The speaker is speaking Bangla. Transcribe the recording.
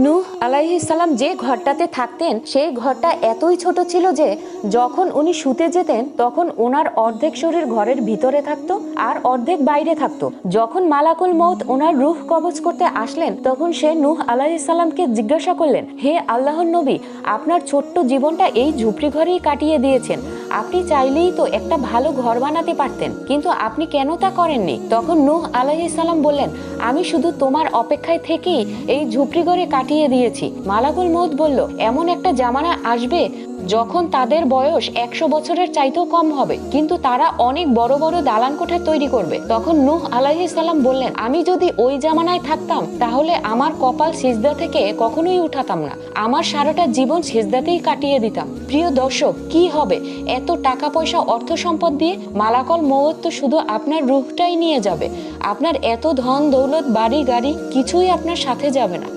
নূহ আলাইহিস সালাম যে ঘরটাতে থাকতেন সেই ঘরটা এতই ছোট ছিল যে যখন উনি শুতে যেতেন তখন ওনার অর্ধেক শরীর ঘরের ভিতরে থাকতো আর অর্ধেক বাইরে থাকতো। যখন মালাকুল মউত ওনার রূহ কবজ করতে আসলেন তখন সে নূহ আলাইহিস সালামকে জিজ্ঞাসা করলেন, হে আল্লাহর নবী, আপনার ছোট্ট জীবনটা এই ঝুপড়ি ঘরেই কাটিয়ে দিয়েছেন, আপনি চাইলেই তো একটা ভালো ঘর বানাতে পারতেন, কিন্তু আপনি কেন তা করেননি? তখন নূহ আলাইহিস সালাম বললেন, আমি শুধু তোমার অপেক্ষায় থেকেই এই ঝুপড়ি ঘরে কাটিয়ে দিয়েছি। মালাকুল মউত বলল, এমন একটা জামানা আসবে যখন তাদের বয়স 100 বছরের চাইতেও কম হবে, কিন্তু তারা অনেক বড় বড় দালান কোঠা তৈরি করবে। তখন নূহ আলাইহিস সালাম বললেন, আমি যদি ওই জামানায় থাকতাম তাহলে আমার কপাল সিজদা থেকে কখনোই উঠাতাম না, আমার সারাটা জীবন সিজদাতেই কাটিয়ে দিতাম। প্রিয় দর্শক, কি হবে এত টাকা পয়সা অর্থ সম্পদ দিয়ে? মালাকুল মউত তো শুধু আপনার রূহটাই নিয়ে যাবে, আপনার এত ধন দৌলত বাড়ি গাড়ি কিছুই আপনার সাথে যাবে না।